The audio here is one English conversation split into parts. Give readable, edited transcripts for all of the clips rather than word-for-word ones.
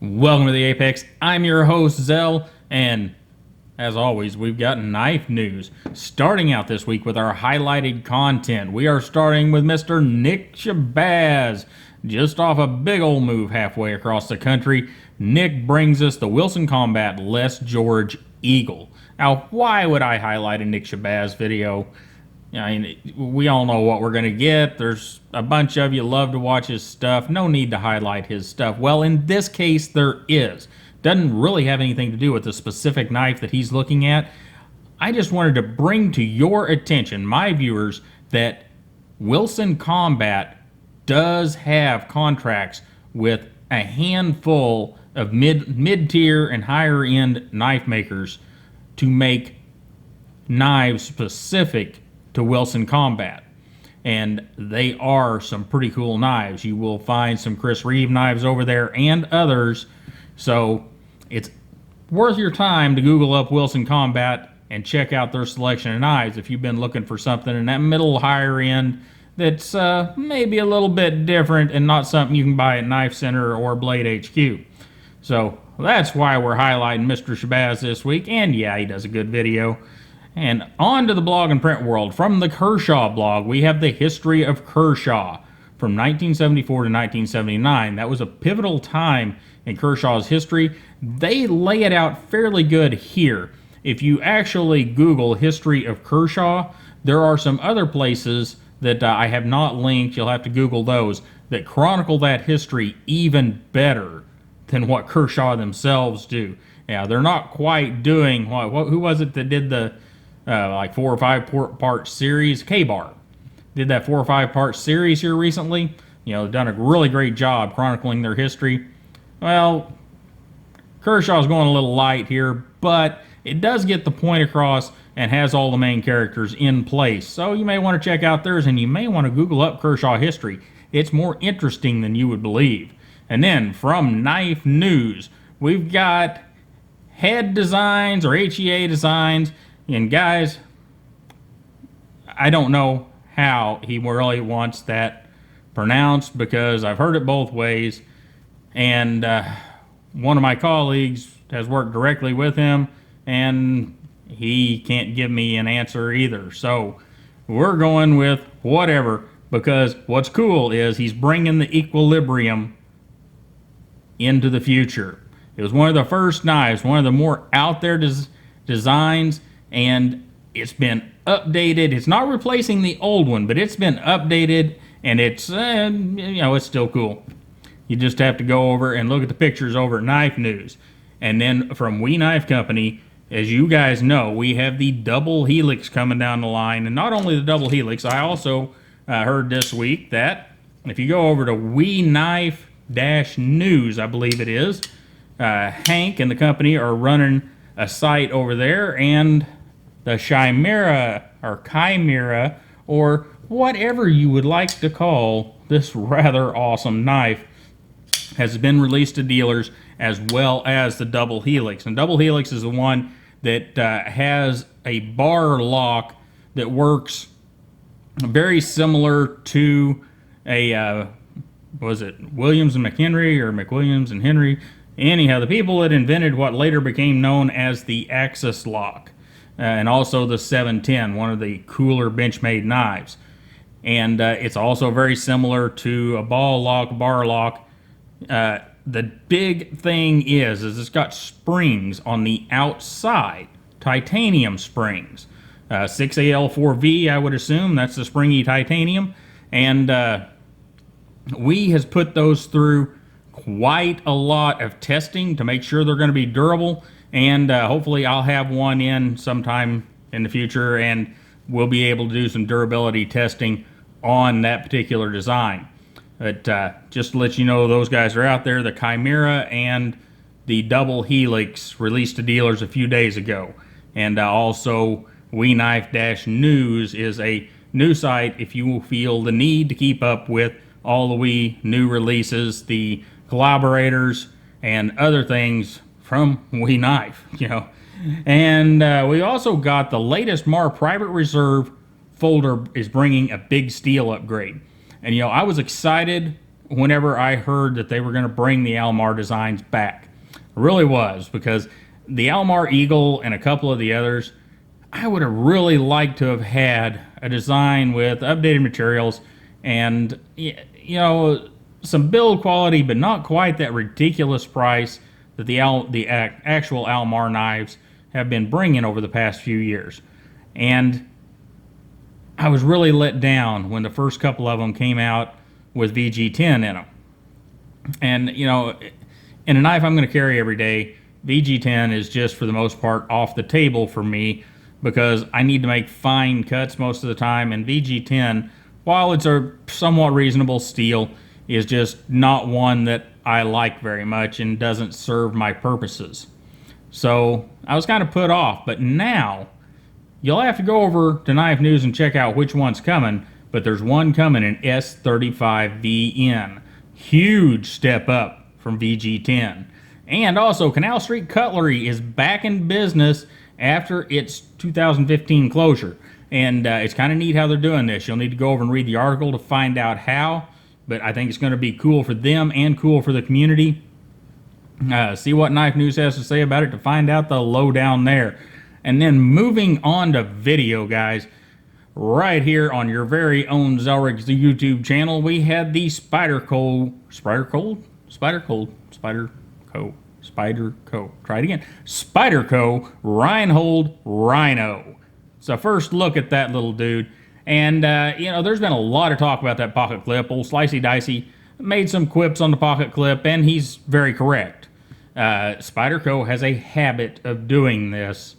Welcome to the Apex. I'm your host, Zell, and as always, we've got knife news. Starting out this week with our highlighted content, we are starting with Mr. Nick Shabazz. Just off a big old move halfway across the country, Nick brings us the Wilson Combat Les George Eagle. Now, why would I highlight a Nick Shabazz video? I mean, we all know what we're going to get. There's a bunch of you love to watch his stuff. No need to highlight his stuff. Well, in this case, there is. Doesn't really have anything to do with the specific knife that he's looking at. I just wanted to bring to your attention, my viewers, that Wilson Combat does have contracts with a handful of mid-tier and higher-end knife makers to make knives specific to Wilson Combat, and they are some pretty cool knives. You will find some Chris Reeve knives over there and others, so it's worth your time to Google up Wilson Combat and check out their selection of knives if you've been looking for something in that middle higher end that's maybe a little bit different and not something you can buy at Knife Center or Blade HQ. So that's why we're highlighting Mr. Shabazz this week, and yeah, he does a good video. And on to the blog and print world. From the Kershaw Blog, we have the history of Kershaw from 1974 to 1979. That was a pivotal time in Kershaw's history. They lay it out fairly good here. If you actually Google history of Kershaw, there are some other places that I have not linked, you'll have to Google those, that chronicle that history even better than what Kershaw themselves do. Yeah, they're not quite doing, who was it that did the like 4 or 5 part series? K-Bar did that 4 or 5 part series here recently. You know, they've done a really great job chronicling their history. Well, Kershaw's going a little light here, but it does get the point across and has all the main characters in place. So you may want to check out theirs, and you may want to Google up Kershaw history. It's more interesting than you would believe. And then from KnifeNews, we've got HEAdesigns or HEAdesigns. And guys, I don't know how he really wants that pronounced because I've heard it both ways. And one of my colleagues has worked directly with him, and he can't give me an answer either. So we're going with whatever, because what's cool is he's bringing the equilibrium into the future. It was one of the first knives, one of the more out there designs, and it's been updated. It's not replacing the old one, but it's been updated, and it's it's still cool. You just have to go over and look at the pictures over at KnifeNews. And then from We Knife Company, as you guys know, we have the double Helix coming down the line. And not only the double Helix, I also heard this week that if you go over to We Knife-News, I believe it is, Hank and the company are running a site over there, and the Chimera or whatever you would like to call this rather awesome knife has been released to dealers, as well as the double Helix. And double Helix is the one that has a bar lock that works very similar to a was it Williams and McHenry, or McWilliams and Henry? Anyhow, the people that invented what later became known as the Axis lock, and also the 710, one of the cooler Benchmade knives. And it's also very similar to a ball lock, bar lock. The big thing is it's got springs on the outside, titanium springs. 6AL4V, I would assume, that's the springy titanium. And we has put those through quite a lot of testing to make sure they're going to be durable, and hopefully I'll have one in sometime in the future, and we'll be able to do some durability testing on that particular design. But just to let you know, those guys are out there. The Chimera and the double Helix released to dealers a few days ago. And also We Knife-News is a new site if you feel the need to keep up with all the We new releases, the collaborators, and other things from We Knife, you know. And we also got the latest Mar Private Reserve folder is bringing a big steel upgrade. And, you know, I was excited whenever I heard that they were going to bring the Almar designs back. I really was, because the Almar Eagle and a couple of the others, I would have really liked to have had a design with updated materials and, you know, some build quality, but not quite that ridiculous price that the actual Almar knives have been bringing over the past few years. And I was really let down when the first couple of them came out with VG10 in them. And, you know, in a knife I'm going to carry every day, VG10 is just, for the most part, off the table for me, because I need to make fine cuts most of the time, and VG10, while it's a somewhat reasonable steel, is just not one that I like very much and doesn't serve my purposes. So I was kind of put off, but now you'll have to go over to KnifeNews and check out which one's coming, but there's one coming in S35VN. Huge step up from VG10. And also, Canal Street Cutlery is back in business after its 2015 closure. And it's kind of neat how they're doing this. You'll need to go over and read the article to find out how, but I think it's going to be cool for them and cool for the community. See what KnifeNews has to say about it to find out the lowdown there. And then moving on to video, guys, right here on your very own Zelrick YouTube channel, we had the Spyderco, try it again, Spyderco Reinhold Rhino. So first look at that little dude. And, you know, there's been a lot of talk about that pocket clip. Old Slicey Dicey made some quips on the pocket clip, and he's very correct. Spyderco has a habit of doing this.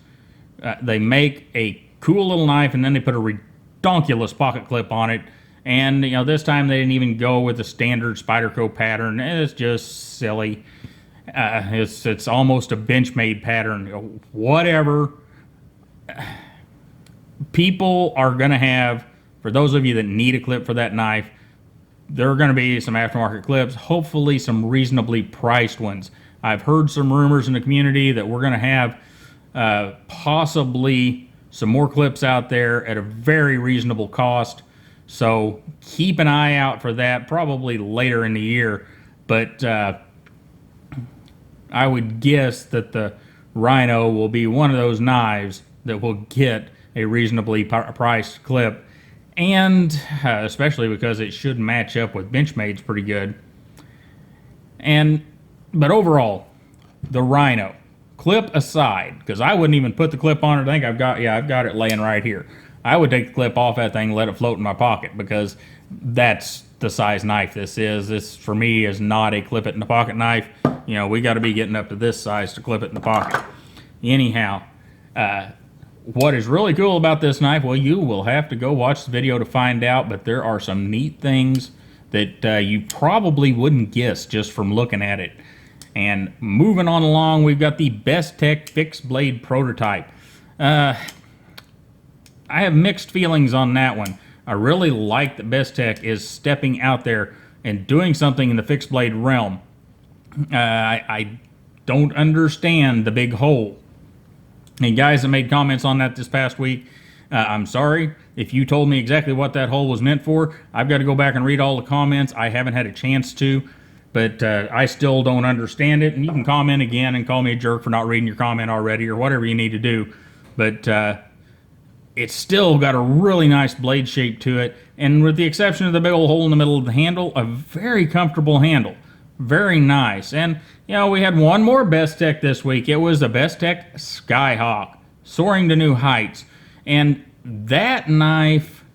They make a cool little knife, and then they put a redonkulous pocket clip on it. And, you know, this time they didn't even go with the standard Spyderco pattern. It's just silly. It's almost a bench-made pattern. Whatever. People are going to have, for those of you that need a clip for that knife, there are going to be some aftermarket clips, hopefully some reasonably priced ones. I've heard some rumors in the community that we're going to have possibly some more clips out there at a very reasonable cost. So keep an eye out for that, probably later in the year. But I would guess that the Rhino will be one of those knives that will get a reasonably priced clip, and especially because it should match up with Benchmade's pretty good. But overall, the Rhino, clip aside, because I wouldn't even put the clip on it. I think I've got it laying right here. I would take the clip off that thing and let it float in my pocket, because that's the size knife this is. This, for me, is not a clip it in the pocket knife. You know, we got to be getting up to this size to clip it in the pocket. Anyhow, what is really cool about this knife, well, you will have to go watch the video to find out, but there are some neat things that you probably wouldn't guess just from looking at it. And moving on along, we've got the Bestech fixed blade prototype. I have mixed feelings on that one. I really like that Bestech is stepping out there and doing something in the fixed blade realm. I don't understand the big hole. And guys that made comments on that this past week, I'm sorry. If you told me exactly what that hole was meant for, I've got to go back and read all the comments. I haven't had a chance to, but I still don't understand it. And you can comment again and call me a jerk for not reading your comment already, or whatever you need to do. But it's still got a really nice blade shape to it. And with the exception of the big old hole in the middle of the handle, a very comfortable handle. Very nice. And, you know, we had one more Bestech this week. It was the Bestech Skyhawk, soaring to new heights. And that knife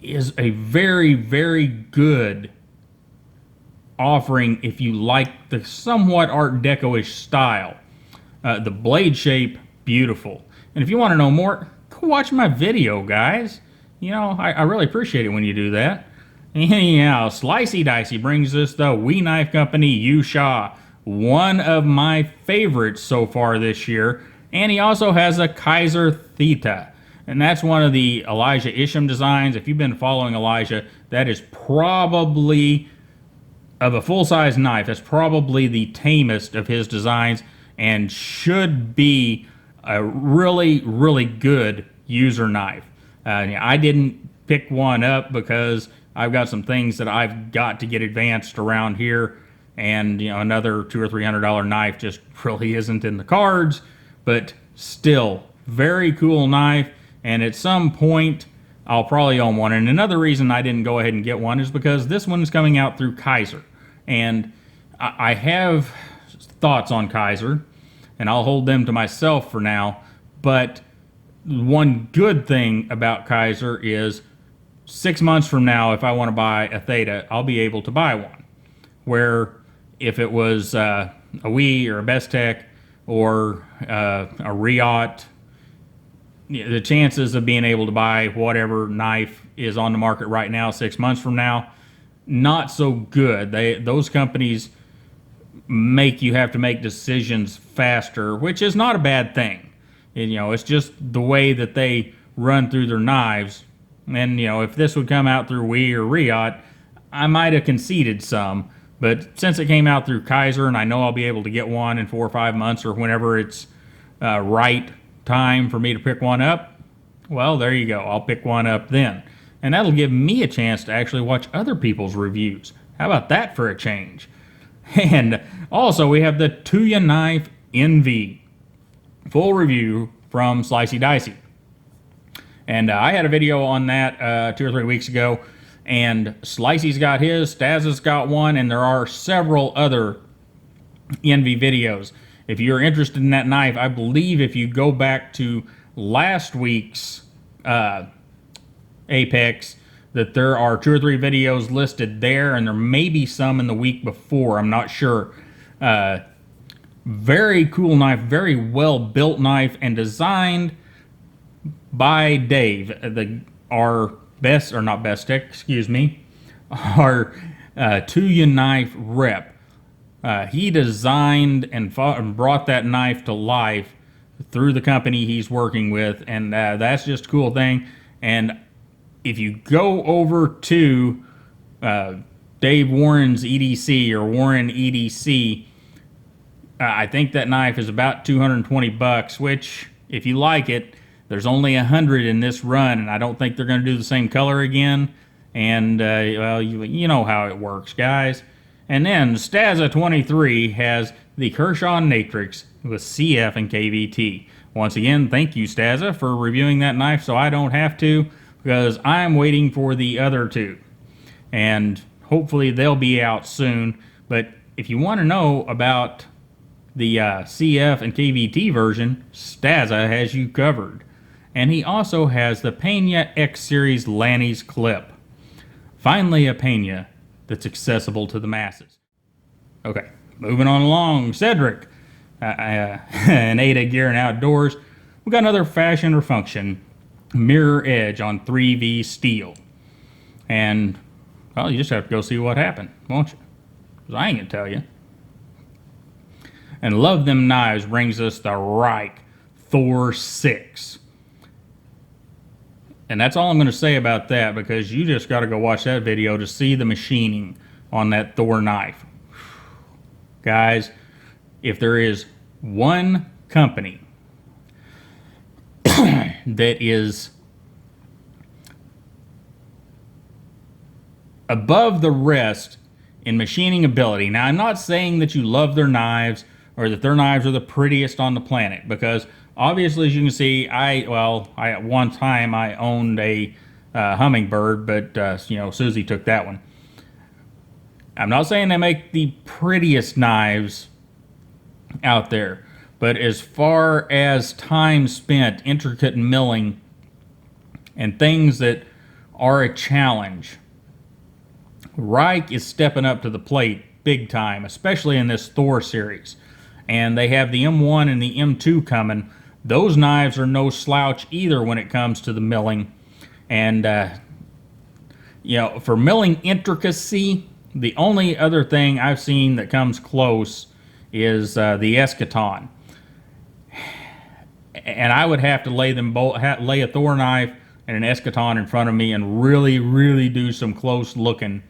is a very, very good offering if you like the somewhat Art Deco-ish style. The blade shape, beautiful. And if you want to know more, go watch my video, guys. You know, I really appreciate it when you do that. Anyhow, Slicey Dicey brings us the We Knife Company Yucha, one of my favorites so far this year. And he also has a Kizer Theta. And that's one of the Elijah Isham designs. If you've been following Elijah, that is probably, of a full-size knife, that's probably the tamest of his designs and should be a really, really good user knife. I didn't pick one up because I've got some things that I've got to get advanced around here, and another $200 or $300 knife just really isn't in the cards. But still, very cool knife, and at some point I'll probably own one. And another reason I didn't go ahead and get one is because this one's coming out through Kizer, and I have thoughts on Kizer, and I'll hold them to myself for now. But one good thing about Kizer is 6 months from now, if I want to buy a Theta, I'll be able to buy one. Where if it was a Wii or a Bestech or a Riot, the chances of being able to buy whatever knife is on the market right now 6 months from now, not so good. Those companies make you have to make decisions faster, which is not a bad thing. It's just the way that they run through their knives. And if this would come out through Wii or Riot, I might have conceded some. But since it came out through Kizer, and I know I'll be able to get one in 4 or 5 months or whenever it's right time for me to pick one up, well, there you go. I'll pick one up then. And that'll give me a chance to actually watch other people's reviews. How about that for a change? And also, we have the Tuyaknife NV. Full review from Slicey Dicey. And I had a video on that 2 or 3 weeks ago. And Slicey's got his, Staz's got one, and there are several other NV videos. If you're interested in that knife, I believe if you go back to last week's Apex, that there are 2 or 3 videos listed there, and there may be some in the week before. I'm not sure. Very cool knife, very well built knife, and designed by Dave, our Tuyaknife rep. He designed and brought that knife to life through the company he's working with, and that's just a cool thing. And if you go over to Dave Warren's EDC or Warren EDC, I think that knife is about $220, which, if you like it, there's only 100 in this run, and I don't think they're going to do the same color again. And, well, you know how it works, guys. And then Staza 23 has the Kershaw Natrix with CF and KVT. Once again, thank you, Staza, for reviewing that knife so I don't have to, because I'm waiting for the other two. And hopefully they'll be out soon. But if you want to know about the CF and KVT version, Staza has you covered. And he also has the Pena X Series Lanny's clip. Finally, a Pena that's accessible to the masses. Okay, moving on along. Zelrick, an Ada Gear and Outdoors. We got another fashion or function mirror edge on 3V steel. And, well, you just have to go see what happened, won't you? Because I ain't going to tell you. And Love Them Knives brings us the Reich Thor 6. And that's all I'm going to say about that, because you just got to go watch that video to see the machining on that Thor knife. Guys, if there is one company that is above the rest in machining ability, now I'm not saying that you love their knives or that their knives are the prettiest on the planet, because obviously, as you can see, I at one time I owned a Hummingbird, but Susie took that one. I'm not saying they make the prettiest knives out there, but as far as time spent, intricate milling, and things that are a challenge, Reich is stepping up to the plate big time, especially in this Thor series. And they have the M1 and the M2 coming. Those knives are no slouch either when it comes to the milling. And, for milling intricacy, the only other thing I've seen that comes close is the Eschaton. And I would have to lay them both, lay a Thor knife and an Eschaton in front of me and really, really do some close looking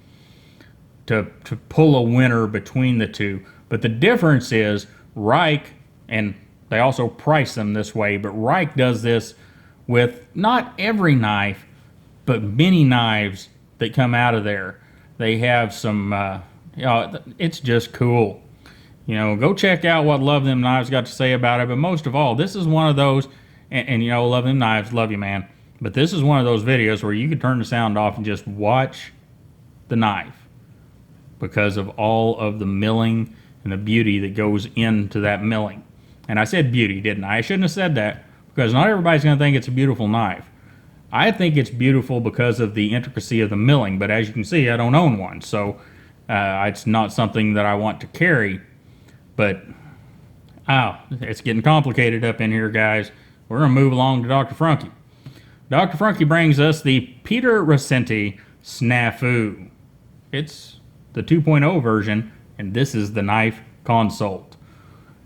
to pull a winner between the two. But the difference is Reich, and they also price them this way, but Reich does this with not every knife, but many knives that come out of there. They have some, it's just cool. Go check out what Love Them Knives got to say about it. But most of all, this is one of those, and Love Them Knives, love you, man. But this is one of those videos where you can turn the sound off and just watch the knife because of all of the milling and the beauty that goes into that milling. And I said beauty, didn't I? I shouldn't have said that, because not everybody's going to think it's a beautiful knife. I think it's beautiful because of the intricacy of the milling, but as you can see, I don't own one, so it's not something that I want to carry. But, it's getting complicated up in here, guys. We're going to move along to Dr. Frunky. Dr. Frunky brings us the Peter Rossetti Snafu. It's the 2.0 version, and this is the knife consult.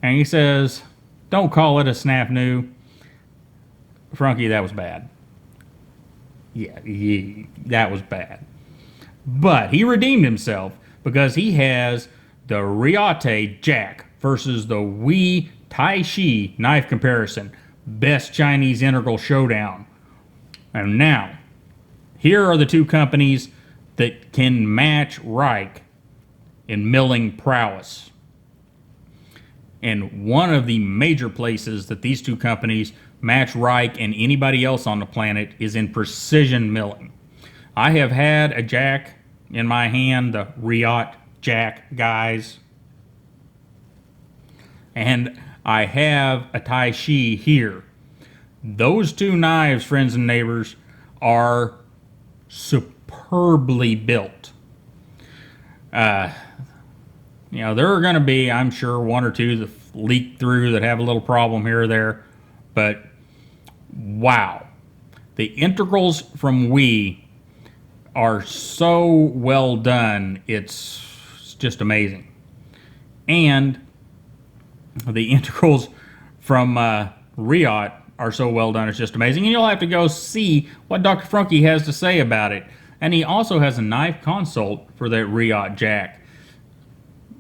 And he says, don't call it a snafu. Frunky, that was bad. Yeah, that was bad. But he redeemed himself because he has the Riote Jack versus the Wee Tai Chi knife comparison. Best Chinese integral showdown. And now, here are the two companies that can match Reich in milling prowess. And one of the major places that these two companies match Reich and anybody else on the planet is in precision milling. I have had a jack in my hand, the Riot Jack, guys. And I have a Tai Chi here. Those two knives, friends and neighbors, are superbly built. There are going to be, I'm sure, one or two that leak through that have a little problem here or there. But, wow. The integrals from Wii are so well done, it's just amazing. And the integrals from Riot are so well done, it's just amazing. And you'll have to go see what Dr. Frunky has to say about it. And he also has a knife consult for that Riot Jack.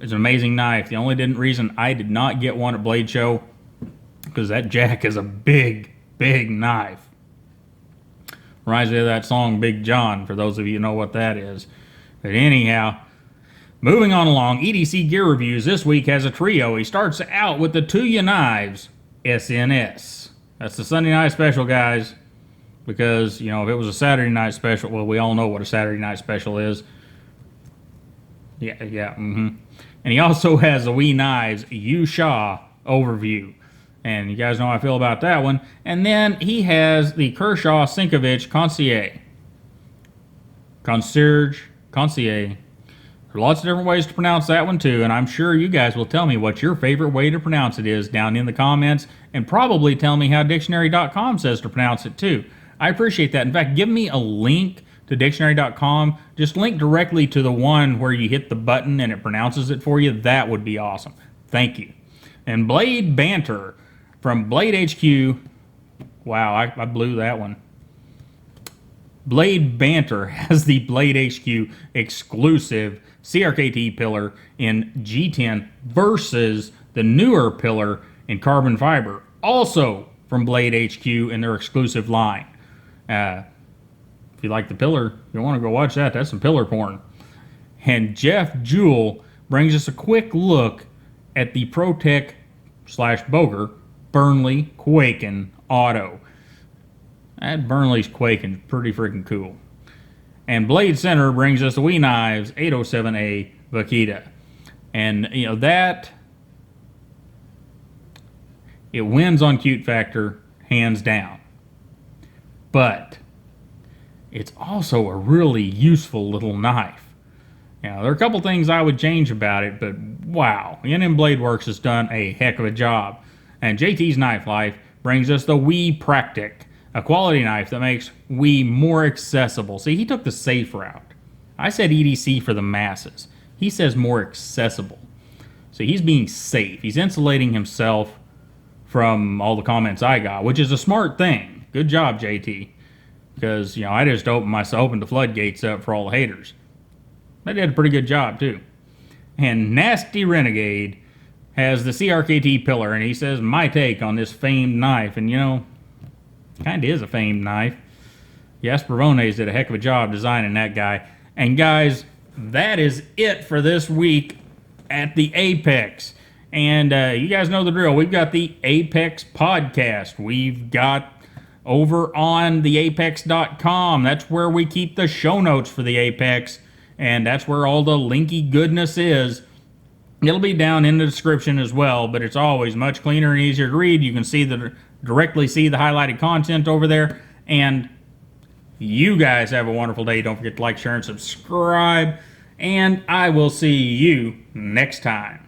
It's an amazing knife. The only reason I did not get one at Blade Show, because that jack is a big, big knife. Reminds me of that song Big John, for those of you who know what that is. But anyhow, moving on along, EDC Gear Reviews this week has a trio. He starts out with the Tuyaknife SNS. That's the Sunday night special, guys. Because, if it was a Saturday night special, well, we all know what a Saturday night special is. And he also has the Wee Knives Yucha overview. And you guys know how I feel about that one. And then he has the Kershaw Sinkovich Concierge. There are lots of different ways to pronounce that one too, and I'm sure you guys will tell me what your favorite way to pronounce it is down in the comments, and probably tell me how dictionary.com says to pronounce it too. I appreciate that. In fact, give me a link to dictionary.com. Just link directly to the one where you hit the button and it pronounces it for you. That would be awesome. Thank you. And Blade Banter from Blade HQ. Wow, I blew that one. Blade Banter has the Blade HQ exclusive CRKT pillar in G10 versus the newer pillar in carbon fiber, also from Blade HQ in their exclusive line. If you like the pillar, you want to go watch that. That's some pillar porn. And Jeff Jewell brings us a quick look at the ProTech/Boger Burnley Quakin Auto. That Burnley's Quakin, pretty freaking cool. And Blade Center brings us the Wee Knives 807A Vaquita. And, that, it wins on cute factor, hands down. But it's also a really useful little knife. There are a couple things I would change about it, but wow, NM Blade Works has done a heck of a job. And JT's Knife Life brings us the Wee Practic, a quality knife that makes Wii more accessible. See, he took the safe route. I said EDC for the masses. He says more accessible. So he's being safe. He's insulating himself from all the comments I got, which is a smart thing. Good job, JT. Because, I just opened the floodgates up for all the haters. They did a pretty good job, too. And Nasty Renegade has the CRKT pillar, and he says, my take on this famed knife. And, kind of is a famed knife. Yes, Bravones did a heck of a job designing that guy. And guys, that is it for this week at the Apex. And you guys know the drill. We've got the Apex podcast. We've got over on the apex.com. That's where we keep the show notes for the Apex. And that's where all the linky goodness is. It'll be down in the description as well, but it's always much cleaner and easier to read. You can see directly see the highlighted content over there. And you guys have a wonderful day. Don't forget to like, share, and subscribe. And I will see you next time.